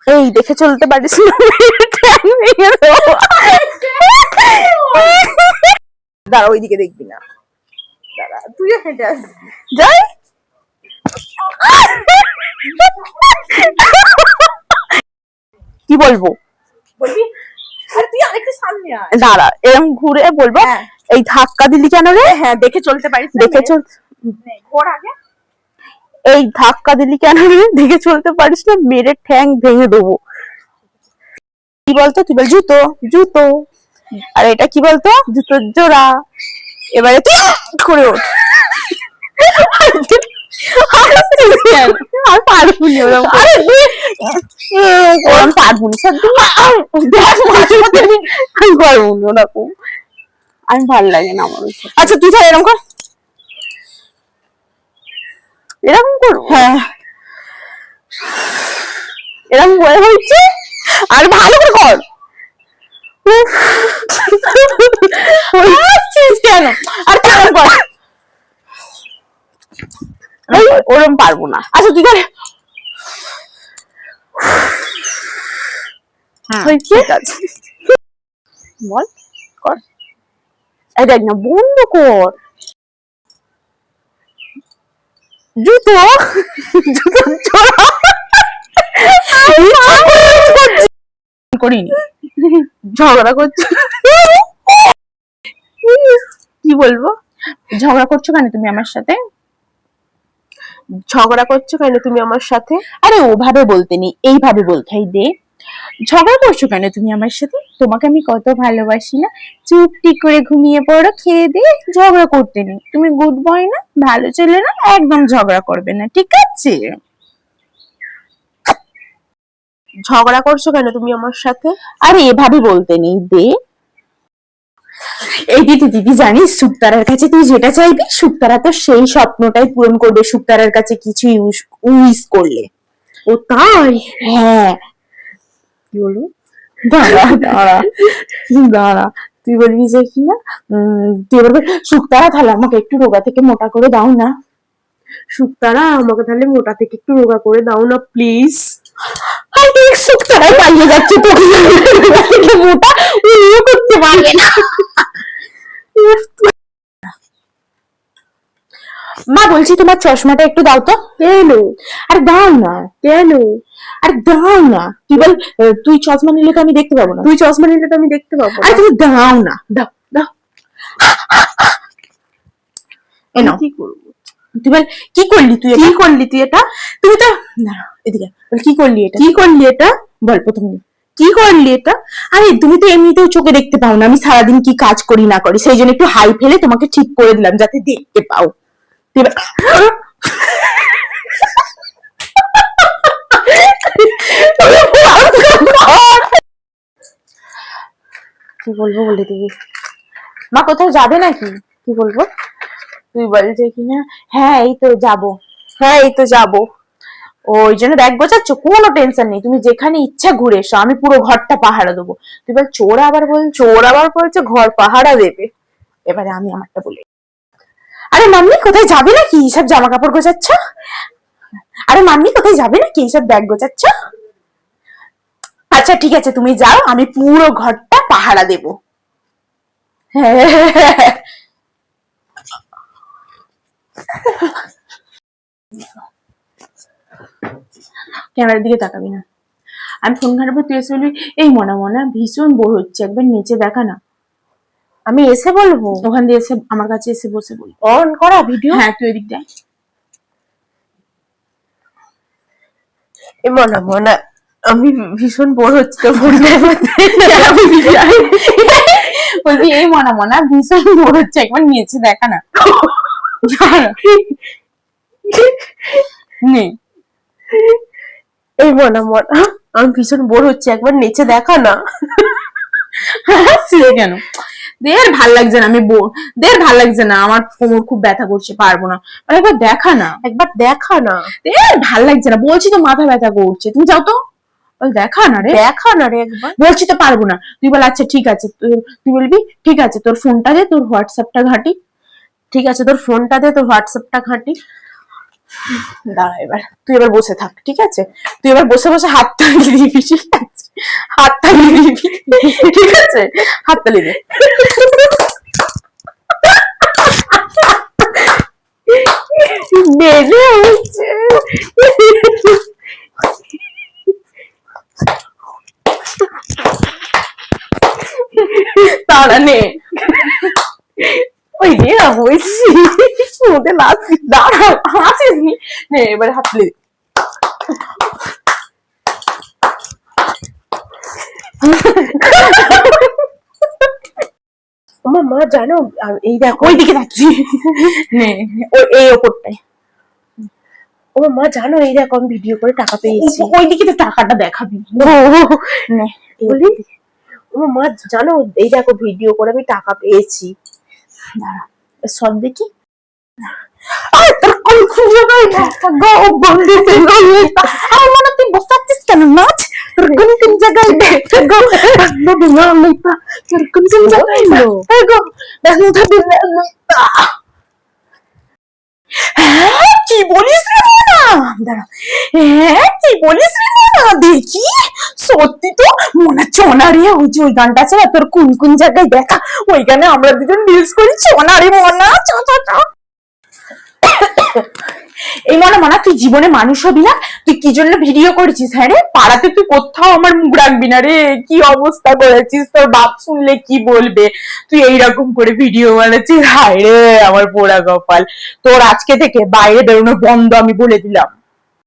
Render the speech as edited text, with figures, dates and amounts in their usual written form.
এই দেখে চলতে পারিস না, দাঁড়া ওইদিকে দেখবি না, দাঁড়া তুইও হেঁটে আসবি, যাই কি বলবো বলবি, আরে তুই আরেকটু সামনে আয়, দাঁড়া এরকম ঘুরে বলবো এই ধাক্কা দিলি কেন রে? হ্যাঁ দেখে চলতে পারিস, দেখে চল, ঘোর আগে, এই ধাক্কা দিলি কেন রে? দেখে চলতে পারিস না, মেরে ঠ্যাং ভেঙে দেবো। কি বলতো? তুই বল জুতো জুতো, আর এটা কি বলতো? জুতোর জোড়া। এবারে তুই করে ওঠ, আর পারবো না ওরকম, আরে ওরকম পারবো না, আমি পারবো না ওরকম, আমি ভালো লাগে না আমার। আচ্ছা তুই তাহলে এরকম কর, এরকম করবো, হ্যাঁ এরকম হয়ে হচ্ছে, আর ভালো করে কর, কেন আর কেমন কর, ওরকম পারবো না। আচ্ছা তুই তাহলে ঠিক আছে বল, কর, এই দেখ না, বন্ধ কর, জুতো জুতো করিনি, ঝগড়া করছো, কি বলবো? ঝগড়া করছো কেন তুমি আমার সাথে? ঝগড়া করছো কেন তুমি আমার সাথে? আরে ওভাবে বলতে নেই, এইভাবে বলতে হয়। দে, ঝগড়া করছো কেন তুমি আমার সাথে? তোমাকে আমি কত ভালোবাসি না, চুপটি করে ঘুমিয়ে পড়ো, খেয়ে দিয়ে, ঝগড়া করতে নেই। তুমি গুড বয় না, ভালো ছেলে না, একদম ঝগড়া করবে না, ঠিক আছে? ঝগড়া করছো কেন তুমি আমার সাথে? আরে এভাবে বলতে নেই। দে, এই দিদি দিদি জানিস, শুকতারার কাছে তুই যেটা চাইবি, শুকতারা তো সেই স্বপ্নটাই পূরণ করবে, শুকতারার কাছে কিছু উইশ করলে। ও তাই? হ্যাঁ। কি বলবো? দাঁড়া দাঁড়া দাঁড়া, তুই বলবি যে কি না, তুই বলবি শুকতারা তাহলে আমাকে একটু রোগা থেকে মোটা করে দাও না, শুকতারা আমাকে তাহলে মোটা থেকে একটু রোগা করে দাও না প্লিজ। শুকতারা পালিয়ে যাচ্ছে, তো মোটা করতে পারবে না। মা বলছি তোমার চশমাটা একটু দাও তো। কেন? আরে দাও না। কেন? আরে দাও না। কি বল, তুই চশমা নিলে তো আমি দেখতে পাবো না। তুই চশমা নিলে তো আমি দেখতে পাবো না। আরে তুমি দাও না, দাও দাও। এনো কি করবো? তুই বল কি করলি তুই? কি করলি তুই এটা? তুই তো এদিকে বল, কি করলি এটা? কি করলি এটা? বল প্রথমে কি করলি এটা? আরে তুমি তো এমনিতেও চোখে দেখতে পাও না আমি সারাদিন কি কাজ করি না করি, সেই জন্য একটু হাই ফেলে তোমাকে ঠিক করে দিলাম যাতে দেখতে পাও। কি বলবো বলে দিবি? মা কোথাও যাবে নাকি? কি বলবো? তুই বলছে কিনা হ্যাঁ এই তো যাবো, হ্যাঁ এই তো যাবো, ওই জন্য ব্যাগ গোছাচ্ছ, কোনো টেনশন নেই, তুমি যেখানে ইচ্ছা ঘুরে এসো, আমি পুরো ঘরটা পাহারা দেবো। তুই বল চোর আবার বলছে ঘর পাহারা দেবে। এবারে আমি আমারটা বলি, আরে মাম্মি কোথায় যাবে নাকি সব জামা কাপড় গোছাচ্ছ? আরে মাম্মি কোথায় যাবে নাকি সব ব্যাগ গোছাচ্ছ? আচ্ছা ঠিক আছে তুমি যাও, আমি পুরো ঘরটা পাহারা দেবো। ক্যামেরার দিকে তাকাবি না, আমি ফোন ঘাটবো, তুই এসে বলবি এই মনা মনা ভীষণ বোর হচ্ছে, একবার নিচে দেখা না। আমি এসে বলবো? ওখান দিয়ে এসে আমার কাছে এসে বসে বলবো। অন করা ভিডিও? হ্যাঁ তুই ওইদিক দেখ। এ মনা মনা আমি ভীষণ বোর হচ্ছে, তো বলবি এই মনা মনা ভীষণ বোর হচ্ছে, একবার নিচে দেখা না। নে এই মনা মনা আমি ভীষণ বোর হচ্ছে, একবার নিচে দেখা না। কেন? দের ভাল লাগছে না, আমি বোর, দের ভাল লাগছে না, আমার কোমর খুব ব্যথা করছে, পারবো না, একবার দেখা না, একবার দেখা না, দের ভাল লাগছে না, বলছি তো মাথা ব্যথা করছে, তুমি যাও তো, দেখা না রে, দেখা না রে, একবার বলছি তো পারবো না। তুই বল আচ্ছা ঠিক আছে, তুই বলবি ঠিক আছে তোর ফোনটা দে, তোর হোয়াটসঅ্যাপটা ঘাটি। ঠিক আছে তোর ফোনটা দে, তোর হোয়াটসঅ্যাপটা ঘাটি। দাঁড়া, এবার তুই এবার বসে থাক, ঠিক আছে? তুই এবার বসে বসে হাততালি দিবি, ঠিক আছে? হাততালি দিবি, ঠিক আছে? হাততালি দে। তারা নে, ওই রে হয়েছি ওদের লাস্ট, দাঁড়া হাসিস নি, নে এবার হাততালি দে। আমার মা জানো এই দেখো, ওই দিকে যাচ্ছি, নে ওই এই ওপরটাই। ও মা জানো এই দেখো আমি ভিডিও করে টাকা পেয়েছি। ওই দিকে তো টাকাটা দেখাবি, নে বলি ও মা জানো এই দেখো ভিডিও করে আমি টাকা পেয়েছি। দাঁড়া সব দেখি। আমার মনে তুই বসাচ্ছিস কেন, নাচ তোর কোন কোন জায়গায় কি বলিস রে মোনা, দাঁড়া, হ্যাঁ কি বলিস রে মোনা, দেখি সত্যি তো মোনা চনা রে, ওই যে ওই গানটা আছে না, তোর কোন কোন জায়গায় দেখা, ওই গানে আমরা দুজন রিলস করি, চনা রে মোনা, চ চ চ। এই মনে তুই জীবনে মানুষ হবি না, তুই কি জন্য ভিডিও করেছিস? হ্যাঁ রে, পাড়াতে তুই কোথাও আমার মুখ রাখবি না রে, কি অবস্থা করেছিস, তোর বাপ শুনলে কি বলবে, তুই এইরকম করে ভিডিও বানাচ্ছিস, হায় রে আমার পোড়া কপাল, তোর আজকে থেকে বাইরে বেরোনো বন্ধ, আমি বলে দিলাম।